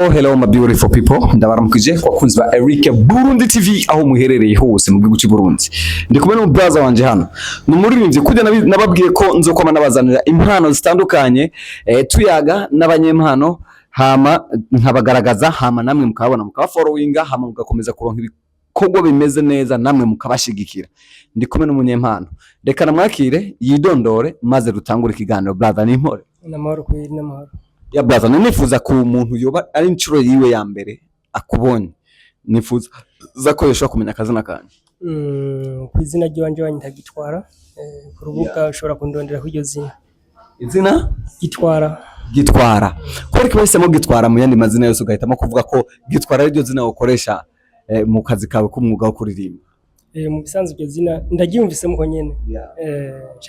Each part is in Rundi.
Oh, hello my beautiful people, ndabaramukije kwa kunzi ba Eric Burundi TV aho muherereye hose mu gihugu cy'u Burundi. Ndi kumwe n'umu brother wanje hano. Numuririmbye kujya nababwiye ko nzokoma nabazanira impano zitandukanye tuyaga n'abanyempano hama nkabagaragaza hama namwe mukabona mukafollowinga hama mugakomeza kuronka ibikorwa bimeze neza namwe mukabashigikira. Ndi kumwe n'umunyempano. Reka namwakire yidondore maze rutangura ikiganiro brother n'impore. Namahoro kwiri namahoro. Ya brother nifuza ku muntu yoba ari incuro yiwe ya mbere akubonye nifuza zakoresha kumenya akazina kanje kwizina ryanje wanyita Gitwara ku rubuga ushobora kundondera kw'iryo zina izina Gitwara ko ariko bahisemo Gitwara mu yandi mazina yose ugahitamo kuvuga ko Gitwara ari ryo zina ukoresha mu kazi kawe k'umwuga wo kuririmba mu bisanzwe iryo zina ndagyumvise muko nyene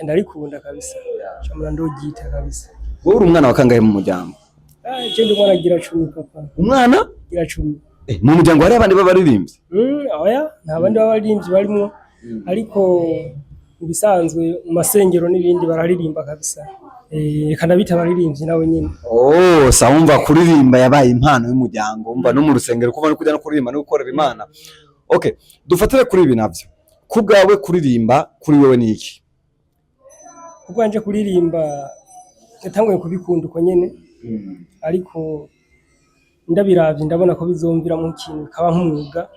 ndarikunda kabisa chamura ndogita kabisa. Wowe uri umwana wa kangahe mu muryango? Je ndi umwana gira 10 papa. Umwana? Gira 10. Mu muryango hari abandi b'abaririmbyi? Oya nta bandi b'abaririmbyi barimo ariko bisanzwe mu masengero n'ibindi bararirimba kabisa. Kana bita abaririmbyi nawe nyine. Oh, sawumva kuririmba yabaye impano y'umuryango. Umva no mu rusengero kuva no kujya no kuririmba no gukorera Imana. Okay, dufatire kuri ibi navyo. Kubwawe kuririmba kuri wewe ni iki? Kubwanje kuririmba yatanguye kubikunda uko nyene ariko ndabiravye ndabona ko bizomvira mu kintu kaba nk'umwuga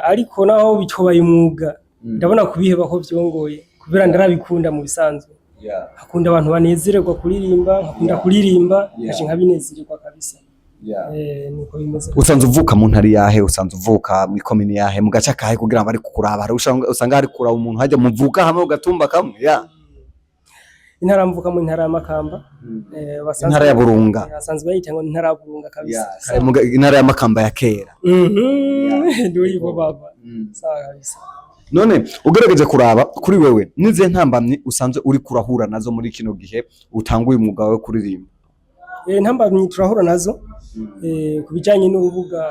ariko naho bitobaye umwuga ndabona kubiheba ko vyongoye kubera ndarabikunda mu bisanzwe hakunda abantu banezererwa kuririmba nkakunda kuririmba kaje nkabinezererwa kabisa niko bimeze. Usanze uvuka mu ntari yahe? Usanze uvuka mu komini yahe? Mu gace kahe kugira bari kukuraba usanga hari kuraba umuntu hajya muvuka hamwe ugatumba kamwe intara mvuka mu intara ya Makamba intara ya Burunga basanzwe bayita ngo intara ya Burunga kabisa intara ya Makamba ya kera nduri bo baba sawa kabisa. None ugerageje kuraba kuri wewe nize ntambamye usanzwe uri kurahura nazo muri kino gihe utanguye umwuga wawe kuririmba? Ntambamye turahura nazo kubijanye n'urubuga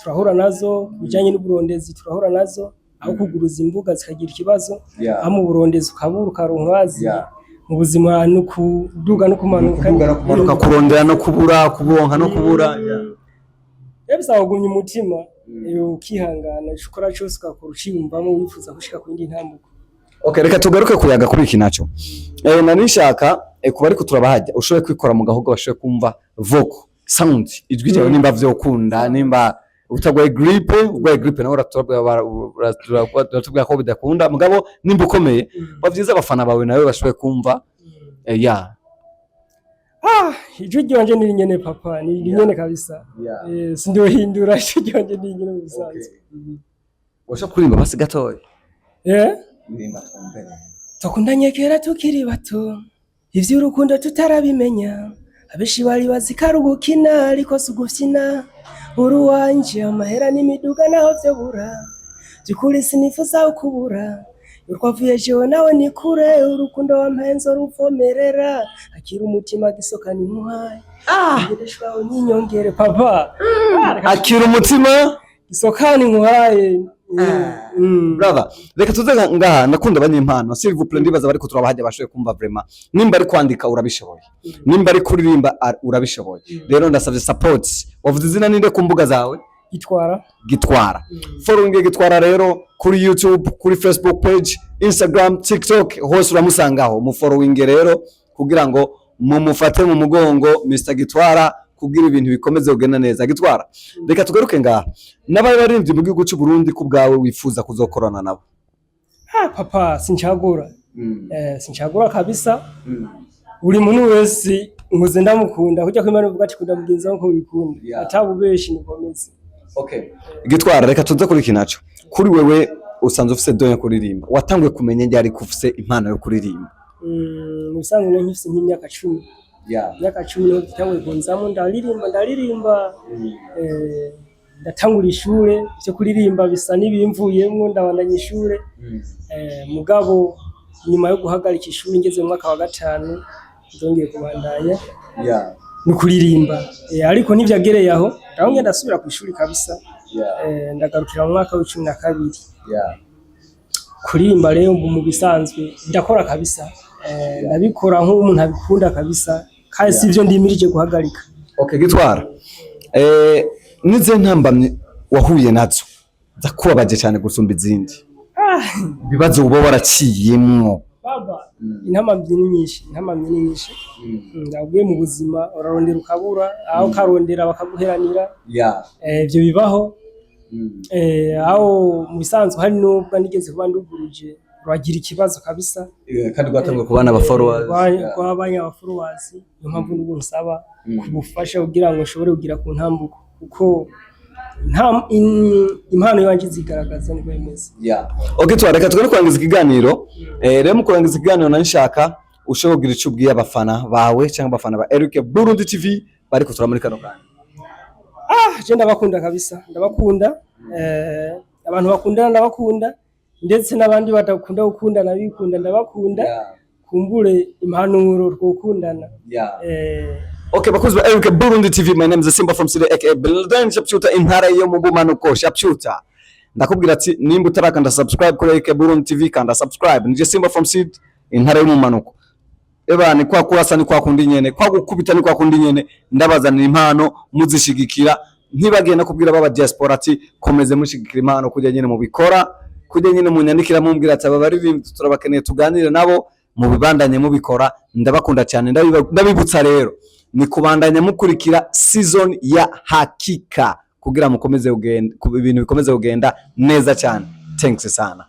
turahura nazo kubijanye n'uburondezi turahura nazo aho kuguruza imbuga zikagira ikibazo aho mu burondezi ukabura ukaronkazi mu buzima no kuduga no kumanuka kurondera no kubura kubonka no kubura yabisaba kugumya umutima ukihangana ukora cyose ukakora uciyumvamo wifuza gushika ku yindi ntambuko. Okay, reka tugaruke kuyaga kuri iki naco nanishaka kuba ariko turabahajya ushoboye kwikora mu gahugu bashoboye kumva vocal sound ijwi ryawe nimba vyo ukunda nimba utagwaye grippe nawe uratubwira ko bidakunda mugabo nimba ukomeye bavyiza abafana bawe nawe bashoboye kumva ijwi ryanje ni nyene papa ni nyene kabisa sindohindura ijwi ryanje ni nyene bisanzwe. Washa kurimba basi gatoya nimba twumve tukundanye kera tukiri bato ivy'urukundo tutarabimenya abeshi bari bazikara gukina ariko sugufyina uruwanje amahera n'imiduga naho vyobura byukuri sinifuza ukubura urwavuye jewe nawe ni kure urukundo wampenzo ruvomerera akira umutima gisoka ni muhaye ngereshwa uninyongere papa akira umutima gisoka ni muhaye. Brother reka tuze ngaha nakunda abanyempano s'il vous plaît ndibaza bari kuturabahajya bashoye kumva vraiment nimba ari kwandika urabishoboye nimba ari kuririmba urabishoboye rero ndasavye support wavuze izina ninde ku mbuga zawe? Gitwara following Gitwara rero kuri YouTube kuri Facebook page Instagram TikTok hose uramusangaho mu following rero kugira ngo mumufate mu mugongo Mr Gitwara kugira ibintu bikomeze kugenda neza. Gitwara reka tugaruke ngaha n'abaye baririmbye mu gihugu cy'u Burundi ku bwawe wifuza kuzokorana nabo? Papa sinchagura sinchagura kabisa uri muntu wese nkuze ndamukunda kujya kwimana uvuga ati kunda mugenzi wangu wikunda atabubeshi nikomeze. Okay, Gitwara reka tuze kuri kinacho kuri wewe usanzwe ufise doye kuririmba watanguye kumenya njye ari kufise impano yo kuririmba? Musanzwe nkifise nk'imyaka 10 myaka 10 niho gitanguye kunzamo ndaririmba ndatangura ishure cyo kuririmba bisa n'ibimvuyemo ndabandanya ishure mugabo nyuma yo guhagarika ishure ngeze mu mwaka wa 5 ndongeye kubandanya ni kuririmba ariko nivyagereye aho ndabonye ndasubira ku ishuri kabisa ndagarukira mu mwaka wa 12 kuririmba rero mu bisanzwe ndakora kabisa ndabikora nk'umuntu abikunda kabisa kandi sivyo ndimirije guhagarika. Okay, Gitwara nize ntambamye wahuye nazo zakubabaje cyane gusumba izindi ibibazo uba waraciyemwo baba intamamye ni nyinshi ndabwiye mu buzima urarondera ukabura aho karondera bakaguheranira ibyo bibaho aho mu bisanzwe hari nubwo nigeze kuba nduguruje uragira ikibazo kabisa kandi gwatangiye kubana aba followers kwabanya aba followers niyo mpamvu n'ubwo nsaba kubufasha kugira ngo ushobore kugira ku ntambuko kuko impano yanje zigaragaza niko imeze. Okay, twareka tugere kurangiza ikiganiro. Rero mu kurangiza ikiganiro nanshaka ushobora kugira icyo ubwiye abafana bawe cyangwa abafana ba Eric Burundi TV bari kutura muri kano kanya. Je ndabakunda kabisa, ndabakunda. Abantu bakundana ndabakunda ndetse n'abandi badakunda gukundana bikunda ndabakunda. Kumbure impanuro twokundana. Okay, bakuzi ba Eric Burundi TV, my name is Simba from Sile aka Bildan Shapshuta intara yo mu bumanuko Shapshuta. Ndakubwira ati nimba utarakanda subscribe kuri Eric Burundi TV kanda subscribe. Nije Simba from Sile intara yo mu bumanuko. Eba ni kwa kurasa ni kwa kundi nyene, kwa gukubita ni kwa kundi nyene, ndabazanira impano muzishigikira. Ntibagenda kubwira baba diaspora ati komeze mushigikira impano kujya nyene mu bikora, kujya nyene munyandikira mumbwira ati abari turabakeneye tuganire nabo mu bibandanye mubikora. Ndabakunda cyane ndabibutsa rero ni kubandanya mukurikira season ya Hakika kugira mukomeze ibintu bikomeze kugenda neza cyane. Thanks sana.